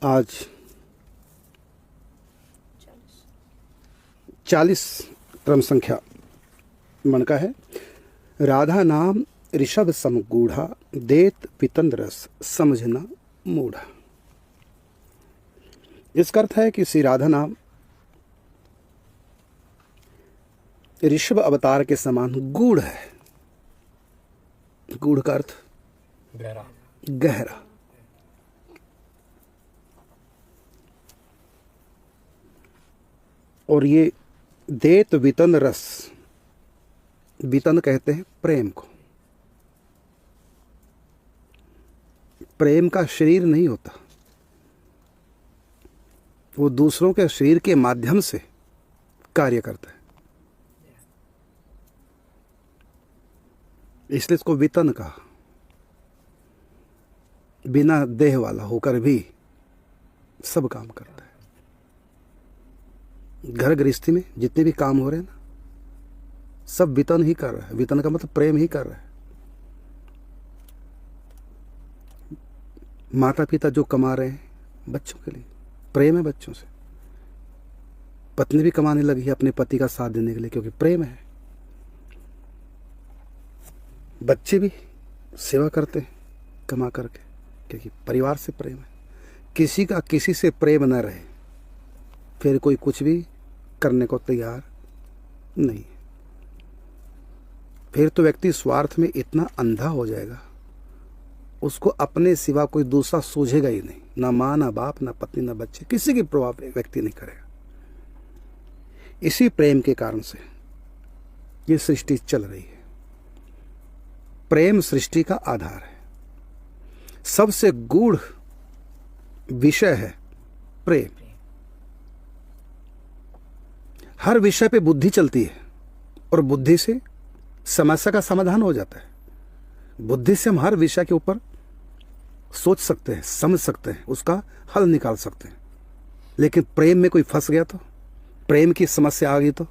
आज 40 क्रम संख्या मन का है। राधा नाम ऋषभ समगूढ़ा, देत पितंद रस समझना मूढ़ा। इसका अर्थ है कि श्री राधा नाम ऋषभ अवतार के समान गूढ़ है। गूढ़ का अर्थ गहरा। और ये देत वितन रस, वितन कहते हैं प्रेम को। प्रेम का शरीर नहीं होता, वो दूसरों के शरीर के माध्यम से कार्य करता है, इसलिए इसको वितन कहा। बिना देह वाला होकर भी सब काम करता है। घर गृहस्थी में जितने भी काम हो रहे हैं ना, सब वितन ही कर रहा है। वितन का मतलब प्रेम ही कर रहा है। माता पिता जो कमा रहे हैं बच्चों के लिए, प्रेम है बच्चों से। पत्नी भी कमाने लगी है अपने पति का साथ देने के लिए, क्योंकि प्रेम है। बच्चे भी सेवा करते हैं कमा करके, क्योंकि परिवार से प्रेम है। किसी का किसी से प्रेम न रहे फिर कोई कुछ भी करने को तैयार नहीं। फिर तो व्यक्ति स्वार्थ में इतना अंधा हो जाएगा, उसको अपने सिवा कोई दूसरा सूझेगा ही नहीं। ना माँ, ना बाप, ना पत्नी, ना बच्चे, किसी की प्रभाव व्यक्ति नहीं करेगा। इसी प्रेम के कारण से ये सृष्टि चल रही है। प्रेम सृष्टि का आधार है। सबसे गूढ़ विषय है प्रेम। हर विषय पे बुद्धि चलती है और बुद्धि से समस्या का समाधान हो जाता है। बुद्धि से हम हर विषय के ऊपर सोच सकते हैं, समझ सकते हैं, उसका हल निकाल सकते हैं। लेकिन प्रेम में कोई फंस गया तो, प्रेम की समस्या आ गई तो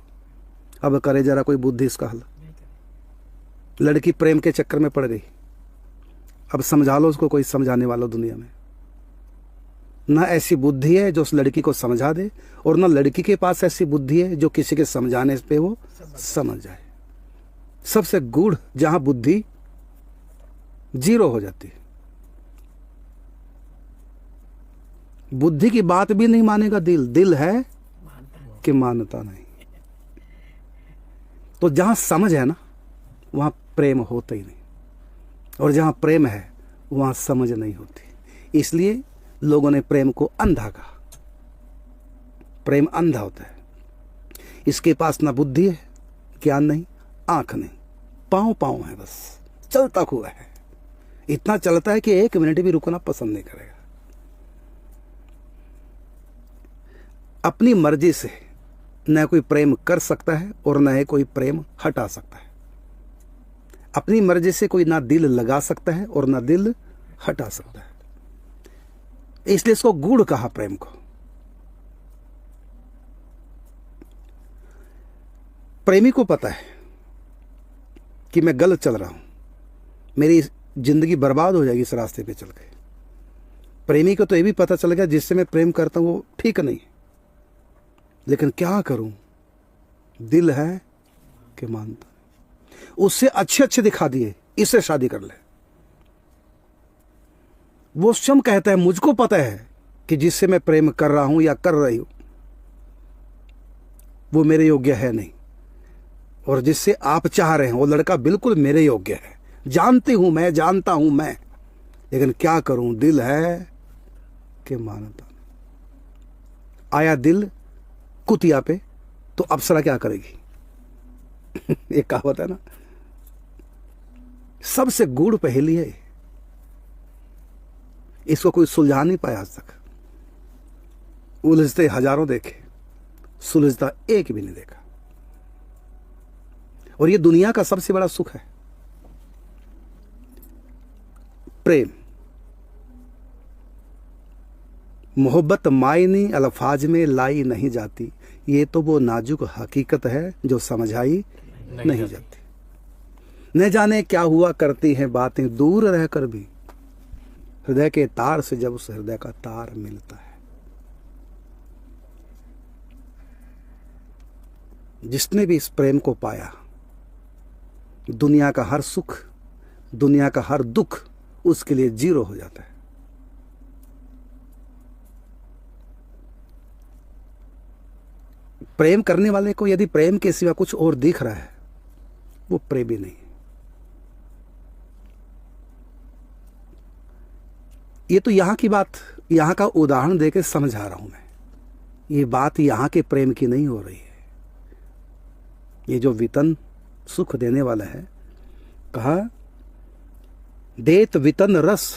अब करे जरा कोई बुद्धि इसका हल। लड़की प्रेम के चक्कर में पड़ गई, अब समझा लो उसको, कोई समझाने वाला दुनिया में ना ऐसी बुद्धि है जो उस लड़की को समझा दे, और ना लड़की के पास ऐसी बुद्धि है जो किसी के समझाने पे वो समझ जाए। सबसे गूढ़ जहां बुद्धि जीरो हो जाती है। बुद्धि की बात भी नहीं मानेगा दिल। दिल है कि मानता नहीं। तो जहां समझ है ना, वहां प्रेम होता ही नहीं, और जहां प्रेम है वहां समझ नहीं होती। इसलिए लोगों ने प्रेम को अंधा कहा। प्रेम अंधा होता है। इसके पास ना बुद्धि है, ज्ञान नहीं, आंख नहीं, पांव पांव है, बस चलता हुआ है। इतना चलता है कि 1 मिनट भी रुकना पसंद नहीं करेगा। अपनी मर्जी से न कोई प्रेम कर सकता है और न ही कोई प्रेम हटा सकता है। अपनी मर्जी से कोई ना दिल लगा सकता है और ना दिल हटा सकता है। इसलिए इसको गूढ़ कहा प्रेम को। प्रेमी को पता है कि मैं गलत चल रहा हूं, मेरी जिंदगी बर्बाद हो जाएगी इस रास्ते पे चल के। प्रेमी को तो ये भी पता चल गया जिससे मैं प्रेम करता हूं वो ठीक नहीं, लेकिन क्या करूं, दिल है कि मानता। उससे अच्छे अच्छे दिखा दिए, इससे शादी कर ले। वो स्वयं कहता है मुझको पता है कि जिससे मैं प्रेम कर रहा हूं या कर रही हूं वो मेरे योग्य है नहीं, और जिससे आप चाह रहे हैं वो लड़का बिल्कुल मेरे योग्य है। जानती हूं मैं, जानता हूं मैं, लेकिन क्या करूं, दिल है कि मानता। आया दिल कुतिया पे तो अप्सरा क्या करेगी? एक कहावत है ना। सबसे गूढ़ पहेली है, इसको कोई सुलझा नहीं पाया आज तक। उलझते हजारों देखे, सुलझता एक भी नहीं देखा। और ये दुनिया का सबसे बड़ा सुख है प्रेम। मोहब्बत मायने अल्फाज में लाई नहीं जाती, ये तो वो नाजुक हकीकत है जो समझाई नहीं जाती। न जाने क्या हुआ करती हैं बातें दूर रहकर भी, हृदय के तार से जब उस हृदय का तार मिलता है, जिसने भी इस प्रेम को पाया, दुनिया का हर सुख, दुनिया का हर दुख उसके लिए जीरो हो जाता है। प्रेम करने वाले को यदि प्रेम के सिवा कुछ और दिख रहा है, वो प्रेमी नहीं। ये तो यहां की बात, यहां का उदाहरण देकर समझा रहा हूं मैं। ये बात यहां के प्रेम की नहीं हो रही है। ये जो वितन सुख देने वाला है, कहा देत वितन रस,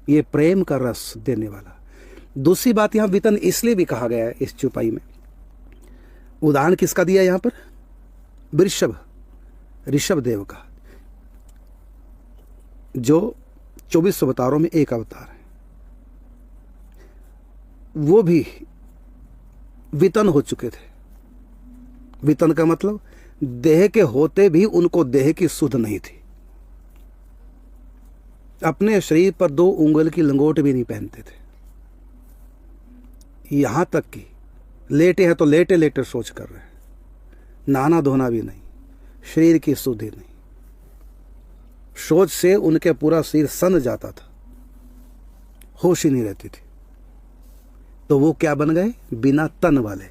ये प्रेम का रस देने वाला। दूसरी बात, यहां वितन इसलिए भी कहा गया है इस चौपाई में। उदाहरण किसका दिया यहां पर? वृषभ, ऋषभ देव का, जो 24 अवतारों में एक अवतार है। वो भी वितन हो चुके थे। वितन का मतलब देह के होते भी उनको देह की सुध नहीं थी। अपने शरीर पर 2 उंगल की लंगोट भी नहीं पहनते थे। यहां तक कि लेटे हैं तो लेटे लेटे सोच कर रहे हैं, नहाना धोना भी नहीं, शरीर की सुध ही नहीं। सोच से उनके पूरा शरीर सन जाता था, होश ही नहीं रहती थी। तो वो क्या बन गए? बिना तन वाले।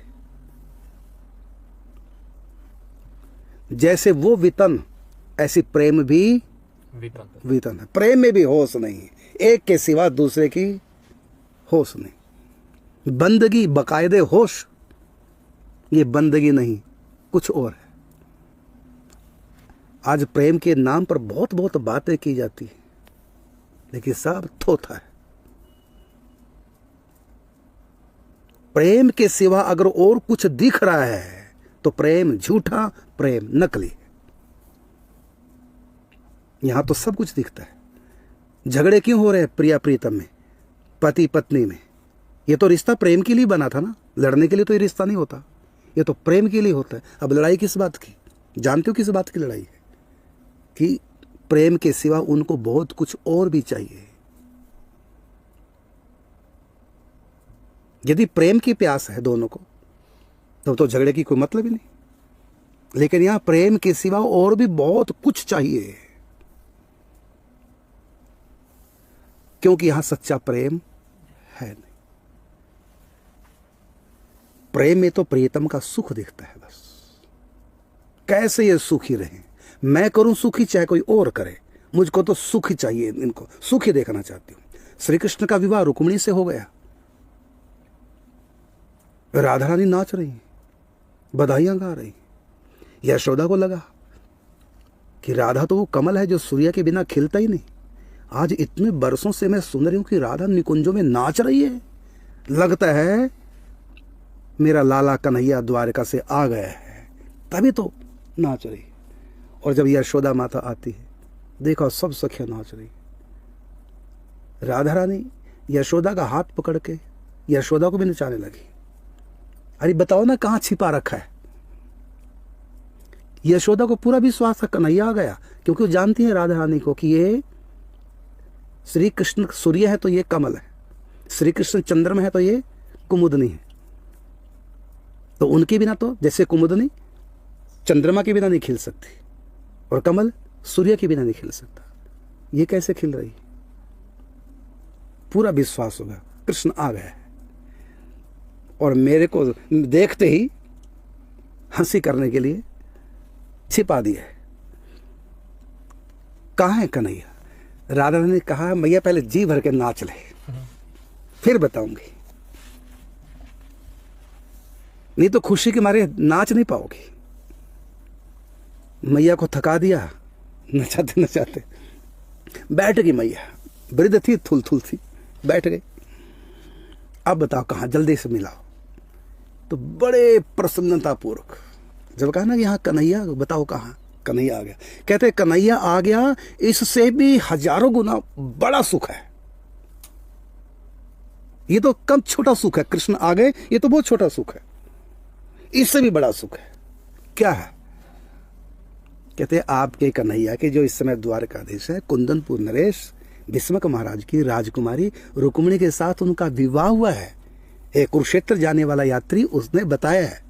जैसे वो वितन, ऐसी प्रेम भी वितन है। प्रेम में भी होश नहीं है, एक के सिवा दूसरे की होश नहीं। बंदगी बकायदे होश, ये बंदगी नहीं, कुछ और है। आज प्रेम के नाम पर बहुत बहुत बातें की जाती है, लेकिन सब थोथा है। प्रेम के सिवा अगर और कुछ दिख रहा है तो प्रेम झूठा, प्रेम नकली। यहां तो सब कुछ दिखता है। झगड़े क्यों हो रहे हैं प्रिया प्रीतम में, पति पत्नी में? ये तो रिश्ता प्रेम के लिए बना था ना, लड़ने के लिए तो ये रिश्ता नहीं होता, ये तो प्रेम के लिए होता है। अब लड़ाई किस बात की? जानते हो किस बात की लड़ाई है? कि प्रेम के सिवा उनको बहुत कुछ और भी चाहिए। यदि प्रेम की प्यास है दोनों को, तब तो झगड़े की कोई मतलब ही नहीं। लेकिन यहां प्रेम के सिवा और भी बहुत कुछ चाहिए, क्योंकि यहां सच्चा प्रेम है नहीं। प्रेम में तो प्रियतम का सुख दिखता है बस। कैसे ये सुखी रहे, मैं करूं सुखी चाहे कोई और करे, मुझको तो सुख ही चाहिए, इनको सुखी देखना चाहती हूं। श्री कृष्ण का विवाह रुक्मिणी से हो गया, राधा रानी नाच रही, बधाइयां गा रही। यशोदा को लगा कि राधा तो वो कमल है जो सूर्य के बिना खिलता ही नहीं। आज इतने बरसों से मैं सुन रही हूं कि राधा निकुंजों में नाच रही है, लगता है मेरा लाला कन्हैया द्वारका से आ गया है, तभी तो नाच रही। और जब यशोदा माता आती है, देखो सब सखियां नाच रही। राधा रानी यशोदा का हाथ पकड़ के यशोदा को भी नचाने लगी। अरे बताओ ना कहां छिपा रखा है? यशोदा को पूरा विश्वास था कन्हैया आ गया, क्योंकि वो जानती है राधा रानी को कि ये श्री कृष्ण सूर्य है तो ये कमल है, श्री कृष्ण चंद्रमा है तो ये कुमुदनी है। तो उनके बिना तो जैसे कुमुदनी चंद्रमा के बिना नहीं खिल सकती, और कमल सूर्य के बिना नहीं खिल सकता, ये कैसे खिल रही? पूरा विश्वास होगा कृष्ण आ गया है। और मेरे को देखते ही हंसी करने के लिए छिपा दिया है। कहाँ है कन्हैया? राधा ने कहा मैया पहले जी भर के नाच ले, फिर बताऊंगी, नहीं तो खुशी के मारे नाच नहीं पाओगी। मैया को थका दिया नचाते नचाते, बैठ गई मैया, वृद्ध थी, थुल थी, बैठ गई। अब बताओ कहाँ, जल्दी से मिलाओ। तो बड़े प्रसन्नतापूर्वक जब कहा ना यहाँ कन्हैया, बताओ कहाँ? कन्हैया आ गया। कहते कन्हैया आ गया, इससे भी हजारों गुना बड़ा सुख है। ये तो कम छोटा सुख है, कृष्ण आ गए, ये तो बहुत छोटा सुख है, इससे भी बड़ा सुख है। क्या है? कहते आपके कन्हैया के जो इस समय द्वारकाधीश है, कुंदनपुर नरेश, भीष्मक महाराज की राजकुमारी रुक्मिणी के साथ उनका विवाह हुआ है। एक कुरुक्षेत्र जाने वाला यात्री उसने बताया है।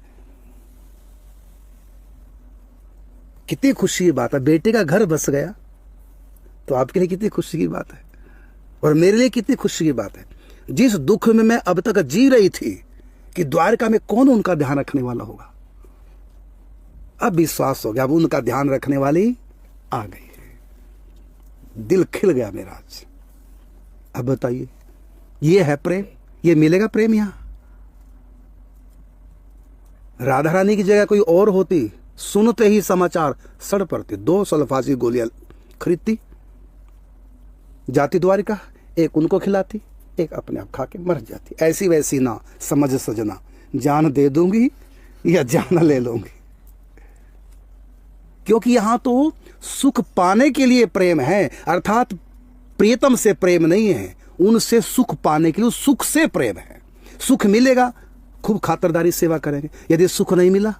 कितनी खुशी की बात है, बेटे का घर बस गया तो आपके लिए कितनी खुशी की बात है, और मेरे लिए कितनी खुशी की बात है। जिस दुख में मैं अब तक जी रही थी कि द्वारका में कौन उनका ध्यान रखने वाला होगा, अब विश्वास हो गया, अब उनका ध्यान रखने वाली आ गई है। दिल खिल गया मेरा आज। अब बताइए, ये है प्रेम? ये मिलेगा प्रेम यहां? राधा रानी की जगह कोई और होती, सुनते ही समाचार सड़ पड़ते, 2 सल्फासी गोलियां खरीदती, जाती द्वारिका, एक उनको खिलाती, एक अपने आप खा के मर जाती। ऐसी वैसी ना समझ सजना, जान दे दूंगी या जान ले लूंगी। क्योंकि यहां तो सुख पाने के लिए प्रेम है, अर्थात प्रियतम से प्रेम नहीं है, उनसे सुख पाने के लिए सुख से प्रेम है। सुख मिलेगा, खूब खातरदारी सेवा करेंगे। यदि सुख नहीं मिला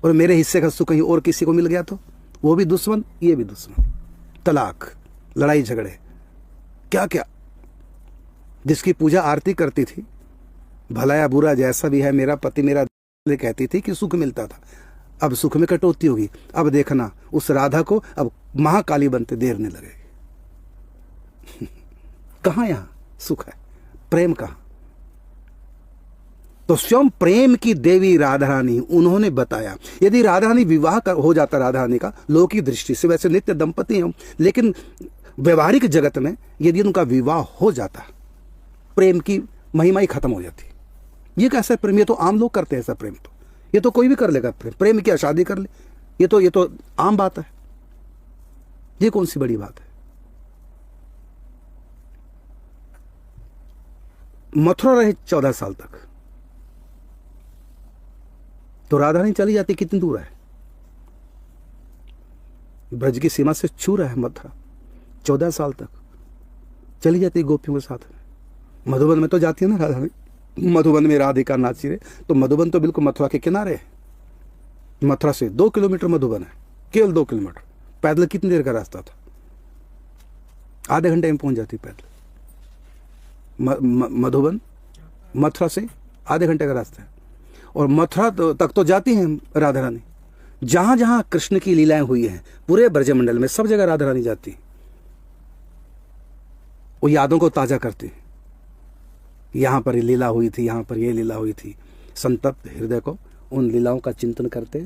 और मेरे हिस्से का सुख कहीं और किसी को मिल गया तो वो भी दुश्मन, ये भी दुश्मन, तलाक, लड़ाई झगड़े, क्या क्या। जिसकी पूजा आरती करती थी, भला या बुरा जैसा भी है, मेरा पति मेरा कहती थी कि सुख मिलता था, अब सुख में कटौती होगी। अब देखना उस राधा को अब महाकाली बनते देर नहीं लगेगी। कहां यहां सुख है, प्रेम कहां? तो स्वयं प्रेम की देवी राधा रानी, उन्होंने बताया यदि राधा रानी विवाह हो जाता राधा रानी का, लोक की दृष्टि से वैसे नित्य दंपति हैं, लेकिन व्यवहारिक जगत में यदि उनका विवाह हो जाता, प्रेम की महिमा ही खत्म हो जाती। ये कैसा प्रेम? ये तो आम लोग करते हैं ऐसा प्रेम, तो ये तो कोई भी कर लेगा प्रेम। प्रेम क्या शादी कर ले, ये तो आम बात है। ये कौन सी बड़ी बात है? मथुरा रहे 14 साल तक, तो राधा रानी चली जाती, कितनी दूर है, ब्रज की सीमा से छू रहा है मथुरा, 14 साल तक चली जाती गोपियों के साथ में। मधुबन में तो जाती है ना राधा रानी, मधुबन में राधिका नाची रहे, तो मधुबन तो बिल्कुल मथुरा के किनारे है। मथुरा से 2 किलोमीटर मधुबन है, केवल 2 किलोमीटर। पैदल कितनी देर का रास्ता था? आधे घंटे में पहुंच जाती पैदल। मधुबन मथुरा से आधे घंटे का रास्ता है, और मथुरा तक तो जाती हैं राधा रानी। जहां जहां कृष्ण की लीलाएं हुई हैं पूरे ब्रजमंडल में, सब जगह राधा रानी जाती है। वो यादों को ताजा करती है, यहां पर ये लीला हुई थी, यहां पर ये लीला हुई थी। संतप्त हृदय को उन लीलाओं का चिंतन करते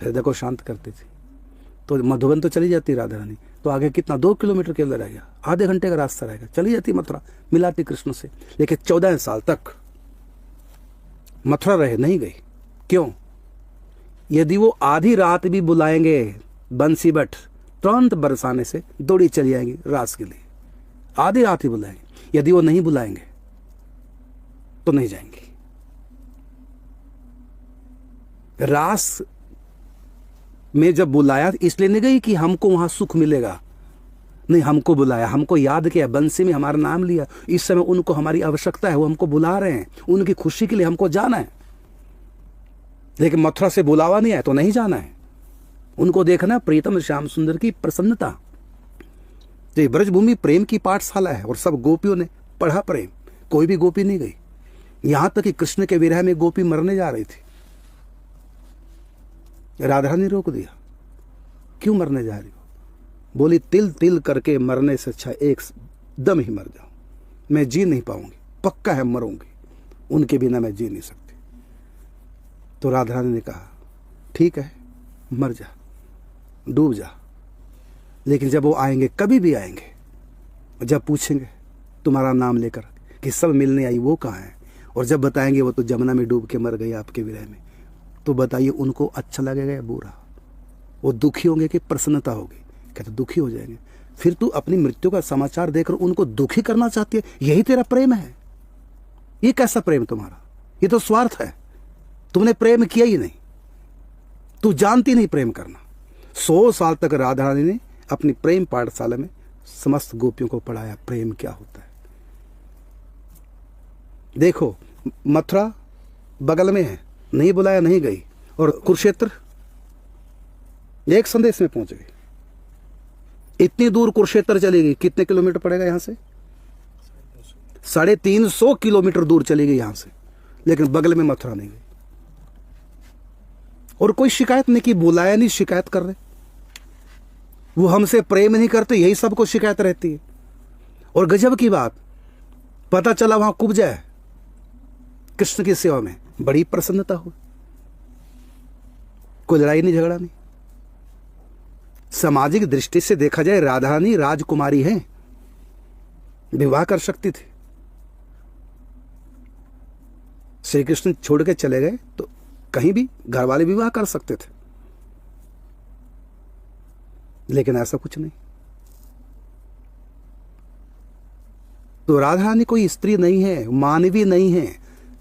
हृदय को शांत करती थी। तो मधुबन तो चली जाती राधा रानी, तो आगे कितना 2 किलोमीटर के अंदर रहेगा, आधे घंटे का रास्ता रहेगा, चली जाती मथुरा, मिलाती कृष्ण से। लेकिन 14 साल तक मथुरा रहे, नहीं गई। क्यों? यदि वो आधी रात भी बुलाएंगे बंसी बट, तुरंत बरसाने से दौड़ी चली आएंगी रास के लिए। आधी रात ही बुलाएंगे, यदि वो नहीं बुलाएंगे तो नहीं जाएंगी। रास में जब बुलाया इसलिए नहीं गई कि हमको वहां सुख मिलेगा, नहीं, हमको बुलाया, हमको याद किया, बंसी में हमारा नाम लिया, इस समय उनको हमारी आवश्यकता है, वो हमको बुला रहे हैं, उनकी खुशी के लिए हमको जाना है। लेकिन मथुरा से बुलावा नहीं है तो नहीं जाना है, उनको देखना प्रीतम श्याम सुंदर की प्रसन्नता। तो ये ब्रजभूमि प्रेम की पाठशाला है, और सब गोपियों ने पढ़ा प्रेम, कोई भी गोपी नहीं गई। यहां तक कि कृष्ण के विरह में गोपी मरने जा रही थी, राधा ने रोक दिया, क्यों मरने जा रही हो? बोली तिल तिल करके मरने से अच्छा एक दम ही मर जाऊं, मैं जी नहीं पाऊंगी, पक्का है मरूंगी, उनके बिना मैं जी नहीं सकती। तो राधा रानी ने कहा ठीक है, मर जा, डूब जा, लेकिन जब वो आएंगे, कभी भी आएंगे, जब पूछेंगे तुम्हारा नाम लेकर कि सब मिलने आई वो कहाँ है, और जब बताएंगे वो तो जमुना में डूब के मर गई आपके विरह में, तो बताइए उनको अच्छा लगेगा या बुरा? वो दुखी होंगे कि प्रसन्नता होगी? कहते दुखी हो जाएंगे। फिर तू अपनी मृत्यु का समाचार देकर उनको दुखी करना चाहती है, यही तेरा प्रेम है? ये कैसा प्रेम तुम्हारा? ये तो स्वार्थ है, तुमने प्रेम किया ही नहीं, तू जानती नहीं प्रेम करना। 100 साल तक राधा रानी ने अपनी प्रेम पाठशाला में समस्त गोपियों को पढ़ाया प्रेम क्या होता है। देखो मथुरा बगल में है, नहीं बुलाया, नहीं गई, और कुरुक्षेत्र एक संदेश में पहुंच गई। इतनी दूर कुरुक्षेत्र चली गई, कितने किलोमीटर पड़ेगा यहां से? 350 किलोमीटर दूर चली गई यहां से, लेकिन बगल में मथुरा नहीं गई। और कोई शिकायत नहीं की, बुलाया नहीं, शिकायत कर रहे। वो हमसे प्रेम नहीं करते, यही सबको शिकायत रहती है। और गजब की बात, पता चला वहां कुब्जा है कृष्ण की सेवा में, बड़ी प्रसन्नता हो, कोई लड़ाई नहीं, झगड़ा नहीं। सामाजिक दृष्टि से देखा जाए राधा रानी राजकुमारी है, विवाह कर सकती थी। श्री कृष्ण छोड़ के चले गए तो कहीं भी घर वाले विवाह कर सकते थे, लेकिन ऐसा कुछ नहीं। तो राधा रानी कोई स्त्री नहीं है, मानवी नहीं है।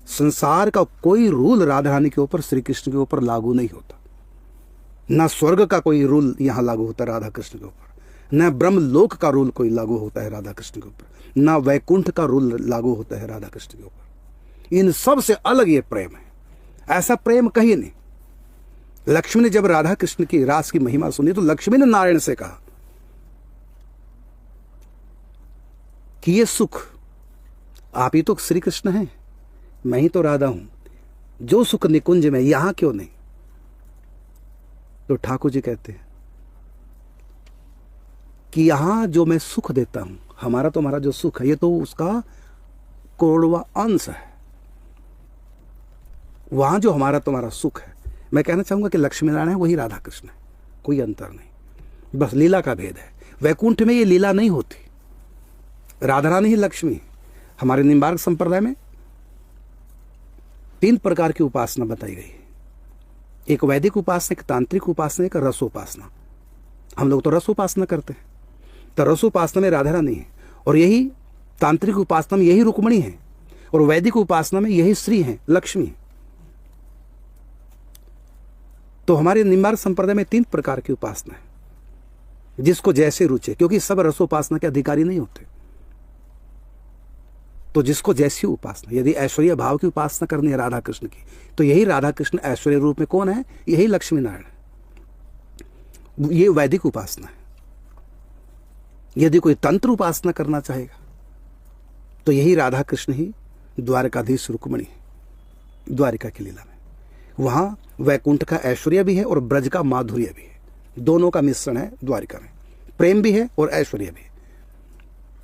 संसार का कोई रूल राधा रानी के ऊपर, श्री कृष्ण के ऊपर लागू नहीं होता। ना स्वर्ग का कोई रूल यहां लागू होता है राधा कृष्ण के ऊपर, न ब्रह्मलोक का रूल कोई लागू होता है राधा कृष्ण के ऊपर, ना वैकुंठ का रूल लागू होता है राधा कृष्ण के ऊपर। इन सब से अलग ये प्रेम है, ऐसा प्रेम कहीं नहीं। लक्ष्मी ने जब राधा कृष्ण की रास की महिमा सुनी तो लक्ष्मी ने नारायण से कहा कि ये सुख आप ही तो श्री कृष्ण हैं, मैं ही तो राधा हूं, जो सुख निकुंज में यहां क्यों नहीं? तो ठाकुर जी कहते हैं कि यहां जो मैं सुख देता हूं, हमारा तो हमारा जो सुख है ये तो उसका करोड़वां अंश है। वहां जो हमारा तुम्हारा सुख है, मैं कहना चाहूंगा कि लक्ष्मी नारायण है वही राधा कृष्ण है, कोई अंतर नहीं, बस लीला का भेद है। वैकुंठ में ये लीला नहीं होती, राधा रानी ही लक्ष्मी। हमारे निम्बार्क संप्रदाय में 3 प्रकार की उपासना बताई गई है, एक वैदिक उपासना, एक तांत्रिक उपासना, एक रसोपासना। हम लोग तो रसोपासना करते हैं, तो रसोपासना में राधा रानी है, और यही तांत्रिक उपासना में यही रुक्मणी है, और वैदिक उपासना में यही श्री है, लक्ष्मी। तो हमारे निम्बार्क संप्रदाय में 3 प्रकार की उपासना है, जिसको जैसे रुचे, क्योंकि सब रसोपासना के अधिकारी नहीं होते। तो जिसको जैसी उपासना, यदि ऐश्वर्य भाव की उपासना करनी है राधा कृष्ण की, तो यही राधा कृष्ण ऐश्वर्य रूप में कौन है? यही लक्ष्मी नारायण है, ये वैदिक उपासना है। यदि कोई तंत्र उपासना करना चाहेगा तो यही राधा कृष्ण ही द्वारकाधीश रुक्मणी है, द्वारिका की लीला में। वहां वैकुंठ का ऐश्वर्य भी है और ब्रज का माधुर्य भी है, दोनों का मिश्रण है द्वारिका में। प्रेम भी है और ऐश्वर्य भी है।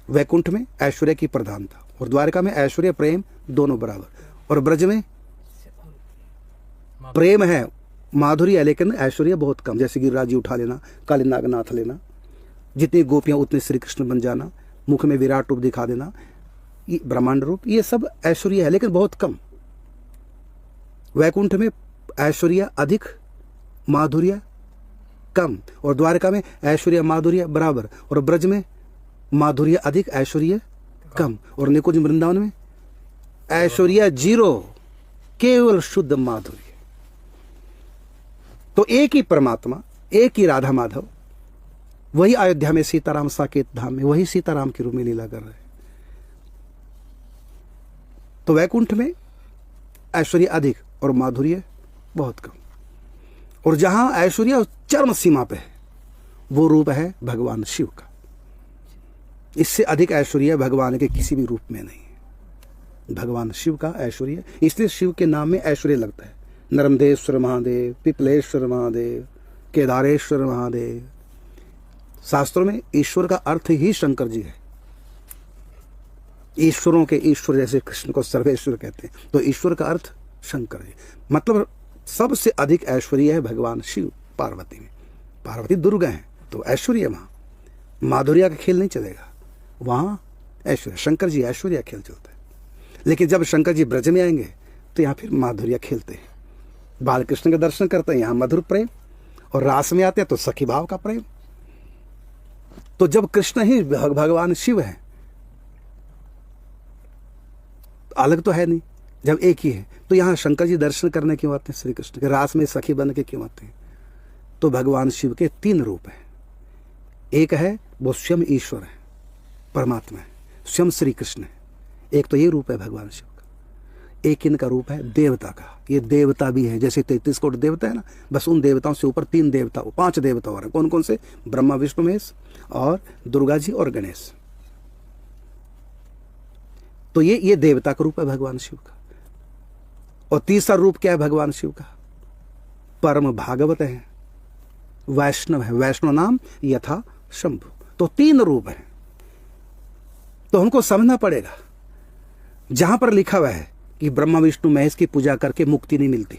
वैकुंठ में ऐश्वर्य की प्रधानता और द्वारिका में ऐश्वर्य प्रेम दोनों बराबर, और ब्रज में प्रेम है, माधुर्य है, लेकिन ऐश्वर्य बहुत कम। जैसे गिरिराज जी उठा लेना, काली नागनाथ लेना, जितनी गोपियां उतने श्री कृष्ण बन जाना, मुख में विराट रूप दिखा देना, ब्रह्मांड रूप, ये सब ऐश्वर्य है, लेकिन बहुत कम। वैकुंठ में ऐश्वर्य अधिक, माधुर्य कम, और द्वारका में ऐश्वर्य माधुर्य बराबर, और ब्रज में माधुर्य अधिक, ऐश्वर्य कम, और निकुंज वृंदावन में ऐश्वर्य 0, केवल शुद्ध माधुर्य। तो एक ही परमात्मा, एक ही राधा माधव, वही अयोध्या में सीताराम साकेत धाम में वही सीताराम के रूप में लीला कर रहे हैं। तो वैकुंठ में ऐश्वर्य अधिक और माधुर्य बहुत कम, और जहां ऐश्वर्य चरम सीमा पे है वो रूप है भगवान शिव का। इससे अधिक ऐश्वर्य भगवान के किसी भी रूप में नहीं है, भगवान शिव का ऐश्वर्य। इसलिए शिव के नाम में ऐश्वर्य लगता है। नर्मदेश्वर महादेव, पिपलेश्वर महादेव, केदारेश्वर महादेव। शास्त्रों में ईश्वर का अर्थ ही शंकर जी है। ईश्वरों के ईश्वर, जैसे कृष्ण को सर्वेश्वर कहते हैं, तो ईश्वर का अर्थ शंकर जी। मतलब सबसे अधिक ऐश्वर्य है भगवान शिव पार्वती में। पार्वती दुर्गा है तो ऐश्वर्य, वहां माधुर्य का खेल नहीं चलेगा, वहां ऐश्वर्य, शंकर जी ऐश्वर्य खेल चलता है। लेकिन जब शंकर जी ब्रज में आएंगे तो यहाँ फिर माधुर्य खेलते हैं, बाल कृष्ण के दर्शन करते हैं, यहाँ मधुर प्रेम, और रास में आते हैं तो सखी भाव का प्रेम। तो जब कृष्ण ही भगवान शिव है, अलग तो है नहीं, जब एक ही है, तो यहाँ शंकर जी दर्शन करने क्यों आते हैं? श्री कृष्ण के रास में सखी बन के क्यों आते हैं? तो भगवान शिव के 3 रूप हैं। एक है वो स्वयं ईश्वर है, परमात्मा है, स्वयं श्री कृष्ण है। एक तो ये रूप है भगवान शिव का। एक इनका रूप है देवता का। ये देवता भी है, जैसे 33 कोटि देवता है ना, बस उन देवताओं से ऊपर 3 देवता, 5 देवता और हैं। कौन कौन से? ब्रह्मा विष्णु महेश और दुर्गा जी और गणेश। तो ये देवता का रूप है भगवान शिव का। और तीसरा रूप क्या है भगवान शिव का? परम भागवत है, वैष्णव है, वैष्णव नाम यथा शंभु। तो 3 रूप है। तो हमको समझना पड़ेगा, जहां पर लिखा हुआ है कि ब्रह्मा विष्णु महेश की पूजा करके मुक्ति नहीं मिलती,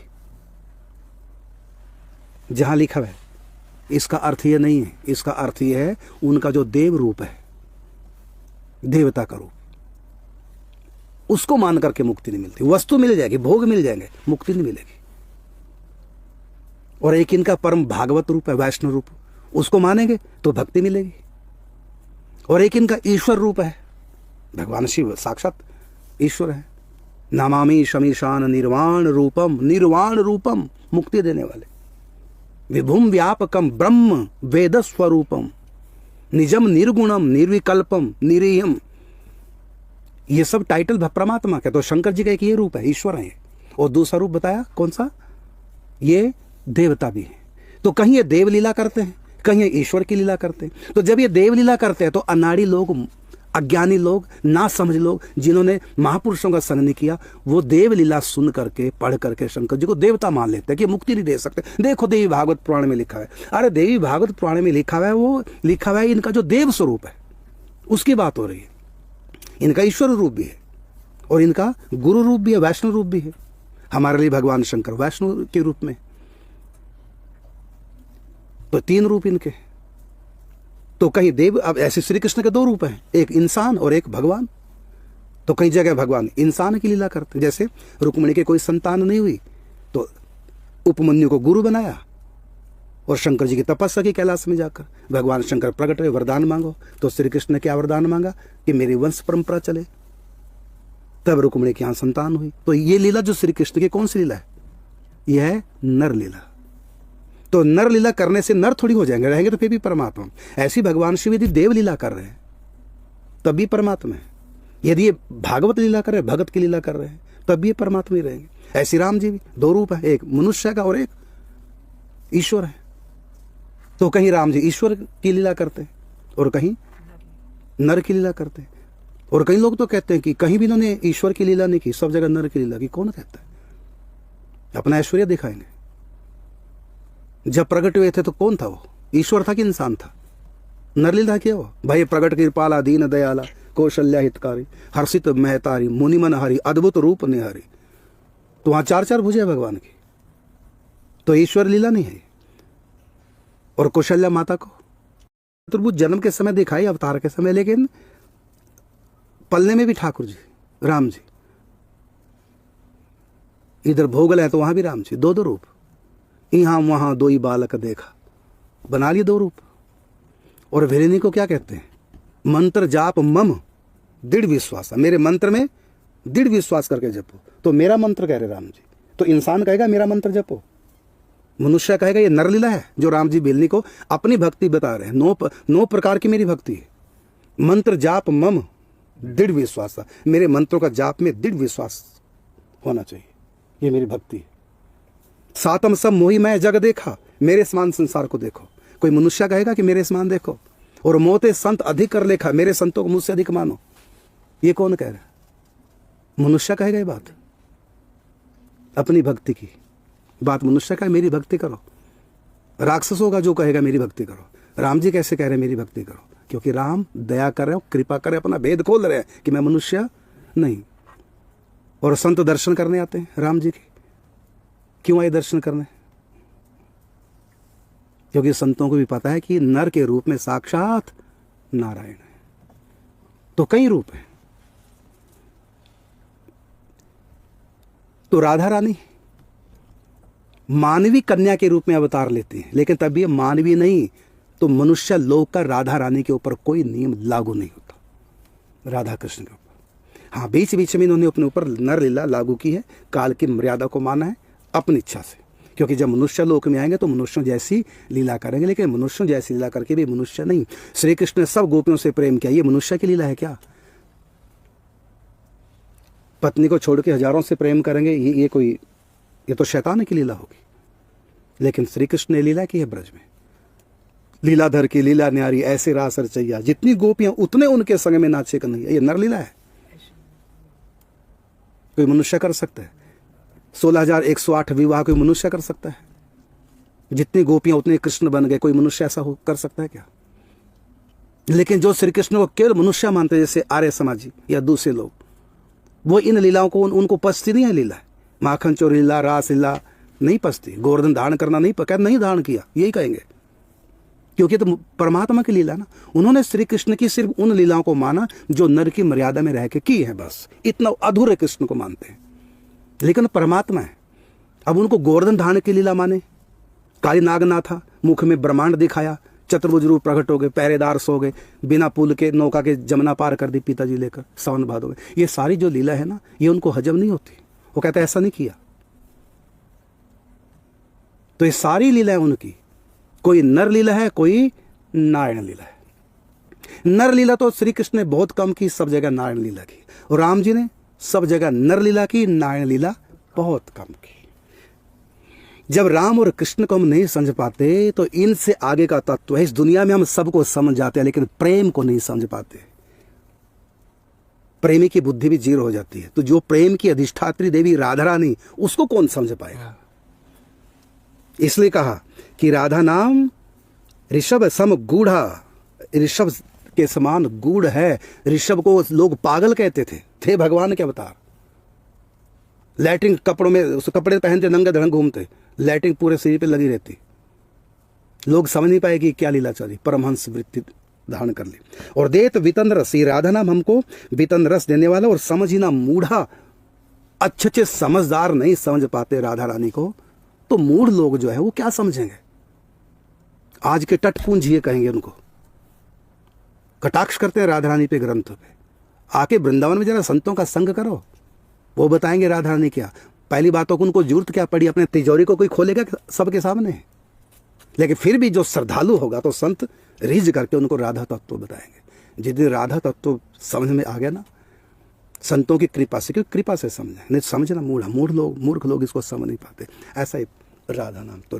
जहां लिखा हुआ है, इसका अर्थ यह नहीं है। इसका अर्थ यह है उनका जो देव रूप है, देवता का रूप, उसको मान करके मुक्ति नहीं मिलती। वस्तु मिल जाएगी, भोग मिल जाएंगे, मुक्ति नहीं मिलेगी। और एक इनका परम भागवत रूप है, वैष्णव रूप, उसको मानेंगे तो भक्ति मिलेगी। और एक इनका ईश्वर रूप है, भगवान शिव साक्षात ईश्वर है। नामामि शमीशान निर्वाण रूपम, निर्वाण रूपम, मुक्ति देने वाले। विभुम व्यापकम ब्रह्म वेद स्वरूपम, निजम निर्गुणम निर्विकल्पम निरीयम। ये सब टाइटल परमात्मा का। तो शंकर जी का एक ये रूप है, ईश्वर है। और दूसरा रूप बताया कौन सा? ये देवता भी है। तो कहीं ये देव लीला करते हैं, कहीं ये ईश्वर की लीला करते हैं। तो जब ये देव लीला करते हैं तो अनाड़ी लोग, अज्ञानी लोग, ना समझ लोग, जिन्होंने महापुरुषों का संग नहीं किया, वो देव लीला सुन करके, पढ़ करके शंकर जी को देवता मान लेते हैं कि मुक्ति नहीं दे सकते। देखो देवी भागवत पुराण में लिखा है। अरे देवी भागवत पुराण में लिखा हुआ है, वो लिखा हुआ है इनका जो देव स्वरूप है, उसकी बात हो रही है। इनका ईश्वर रूप भी है और इनका गुरु रूप भी है, वैष्णव रूप भी है। हमारे लिए भगवान शंकर वैष्णव के रूप में। तो 3 रूप इनके। तो कहीं देव, अब ऐसे श्री कृष्ण के 2 रूप हैं, एक इंसान और एक भगवान। तो कई जगह भगवान इंसान की लीला करते हैं। जैसे रुक्मिणी के कोई संतान नहीं हुई तो उपमन्यु को गुरु बनाया और शंकर जी की तपस्या की कैलाश में जाकर। भगवान शंकर प्रकट हुए, वरदान मांगो। तो श्री कृष्ण ने क्या वरदान मांगा? कि मेरी वंश परंपरा चले। तब रुक्मिणी के यहाँ संतान हुई। तो ये लीला जो श्री कृष्ण की कौन सी लीला है? यह है नर लीला। तो नर लीला करने से नर थोड़ी हो जाएंगे, रहेंगे तो फिर भी परमात्मा। ऐसी भगवान शिव यदि देव लीला कर रहे हैं तब भी परमात्मा है। यदि ये भागवत लीला कर रहे हैं, भगत की लीला कर रहे हैं, तब भी ये परमात्मा ही रहेंगे। ऐसी राम जी भी 2 रूप है, एक मनुष्य का और एक ईश्वर है। तो कहीं राम जी ईश्वर की लीला करते हैं और कहीं नर की लीला करते हैं। और कई लोग तो कहते हैं कि कहीं भी इन्होंने ईश्वर की लीला नहीं की, सब जगह नर की लीला की। कौन कहता है? अपना ऐश्वर्य दिखाएंगे। जब प्रकट हुए थे तो कौन था वो? ईश्वर था कि इंसान था? नरलीला किया वो। भाई प्रकट कृपाला दीन दयाला कौशल्या हितकारी हर्षित महतारी मुनिमन हरि अद्भुत रूप निहारी। तो वहां 4 भुजा भगवान की। तो ईश्वर लीला नहीं है। और कौशल्या माता को चतुर्भुज जन्म के समय दिखाई, अवतार के समय, लेकिन पलने में भी ठाकुर जी, राम जी। इधर भोगल है तो वहां भी राम जी, 2 रूप। यहां वहां 2 ही बालक देखा, बना लिए 2 रूप। और भेलिनी को क्या कहते हैं? मंत्र जाप मम दृढ़ विश्वास। मेरे मंत्र में दृढ़ विश्वास करके जपो। तो मेरा मंत्र कह रहे राम जी। तो इंसान कहेगा मेरा मंत्र जपो, मनुष्य कहेगा ये नरलीला है। जो राम जी भेलिनी को अपनी भक्ति बता रहे हैं, 9 प्रकार की मेरी भक्ति है। मंत्र जाप मम दृढ़ विश्वास। मेरे मंत्रों का जाप में दृढ़ विश्वास होना चाहिए, ये मेरी भक्ति है। 7 सब मोही मैं जग देखा, मेरे समान संसार को देखो। कोई मनुष्य कहेगा कि मेरे समान देखो। और मोते संत अधिक कर लेखा, मेरे संतों को मुझसे अधिक मानो। ये कौन कह रहा है? मनुष्य कहेगा ये बात? अपनी भक्ति की बात मनुष्य का है, मेरी भक्ति करो। राक्षसों का जो कहेगा मेरी भक्ति करो। राम जी कैसे कह रहे हैं मेरी भक्ति करो? क्योंकि राम दया कर रहे हो, कृपा कर रहे, अपना भेद खोल रहे हैं कि मैं मनुष्य नहीं। और संत दर्शन करने आते हैं राम जी के। क्यों आए दर्शन करने? क्योंकि संतों को भी पता है कि नर के रूप में साक्षात नारायण है। तो कई रूप हैं। तो राधा रानी मानवी कन्या के रूप में अवतार लेती है, लेकिन तब भी मानवी नहीं। तो मनुष्य लोक का राधा रानी के ऊपर कोई नियम लागू नहीं होता, राधा कृष्ण के ऊपर। हाँ, बीच बीच में इन्होंने अपने ऊपर नर लीला लागू की है, काल की मर्यादा को माना है अपनी इच्छा से। क्योंकि जब मनुष्य लोक में आएंगे तो मनुष्यों जैसी लीला करेंगे, लेकिन मनुष्यों जैसी लीला करके भी मनुष्य नहीं। श्री कृष्ण ने सब गोपियों से प्रेम किया, ये मनुष्य की लीला है क्या? पत्नी को छोड़ के हजारों से प्रेम करेंगे, ये तो शैतान की लीला होगी। लेकिन श्री कृष्ण ने लीला की है ब्रज में, लीलाधर की लीला न्यारी, ऐसे रास रचैया, जितनी गोपियां उतने उनके संग में नाचे कन्हैया। ये नर लीला है, कोई मनुष्य कर सकता है? 16,108 विवाह कोई मनुष्य कर सकता है? जितनी गोपियां उतने कृष्ण बन गए, कोई मनुष्य ऐसा कर सकता है क्या? लेकिन जो श्री कृष्ण को केवल मनुष्य मानते हैं, जैसे आर्य समाजी या दूसरे लोग, वो इन लीलाओं को उनको पचती नहीं है। लीला माखन चोर लीला, रास लीला नहीं पचती। गोवर्धन धारण करना नहीं धारण किया, यही कहेंगे, क्योंकि तो परमात्मा की लीला ना। उन्होंने श्री कृष्ण की सिर्फ उन लीलाओं को माना जो नर की मर्यादा में रह के की है, बस इतना अधूरे कृष्ण को मानते हैं। लेकिन परमात्मा है। अब उनको गोवर्धन धारण की लीला माने, काली नागना था, मुख में ब्रह्मांड दिखाया, चतुर्भुज रूप प्रकट हो गए, पहरेदार सो गए, बिना पुल के नौका के जमुना पार कर दी पिताजी लेकर सावन भादो में। ये सारी जो लीला है ना, ये उनको हजम नहीं होती। वो कहते ऐसा नहीं किया। तो ये सारी लीला है उनकी, कोई नर लीला है, कोई नारायण लीला है। नर लीला तो श्री कृष्ण ने बहुत कम की, सब जगह नारायण लीला की। और राम जी ने सब जगह नर लीला की, नारायण लीला बहुत कम की। जब राम और कृष्ण को हम नहीं समझ पाते तो इनसे आगे का तत्व है। इस दुनिया में हम सबको समझ जाते हैं, लेकिन प्रेम को नहीं समझ पाते। प्रेमी की बुद्धि भी जीरो हो जाती है। तो जो प्रेम की अधिष्ठात्री देवी राधा रानी, उसको कौन समझ पाएगा? इसलिए कहा कि राधा नाम ऋषभ सम गूढ़ा, ऋषभ के समान गूढ़ है। ऋषभ को लोग पागल कहते थे भगवान के अवतार। लैट्रिन कपड़ों में, उस कपड़े पहनते, नंगे धड़ंग घूमते, लैट्रिन पूरे शरीर पे लगी रहती। लोग समझ नहीं पाए कि क्या लीला चली। परमहंस वृत्ति धारण कर ली। और देत वितन रस, ये राधा नाम हमको वितन रस देने वाला। और समझ ही ना मूढ़ा, अच्छे समझदार नहीं समझ पाते राधा रानी को, तो मूढ़ लोग जो है वो क्या समझेंगे? आज के टटपुंज ये कहेंगे, उनको कटाक्ष करते हैं राधा रानी पे, ग्रंथों पे। आके वृंदावन में जरा संतों का संग करो, वो बताएंगे राधा रानी क्या। पहली बातों को उनको जरूरत क्या पड़ी? अपने तिजोरी को कोई खोलेगा सबके सामने? लेकिन फिर भी जो श्रद्धालु होगा तो संत रिझ करके उनको राधा तत्व बताएंगे। जिस दिन राधा तत्व समझ में आ गया ना, संतों की कृपा से, क्योंकि कृपा से समझे, नहीं समझना मूर्ख लोग इसको समझ नहीं पाते। ऐसा ही राधा नाम तो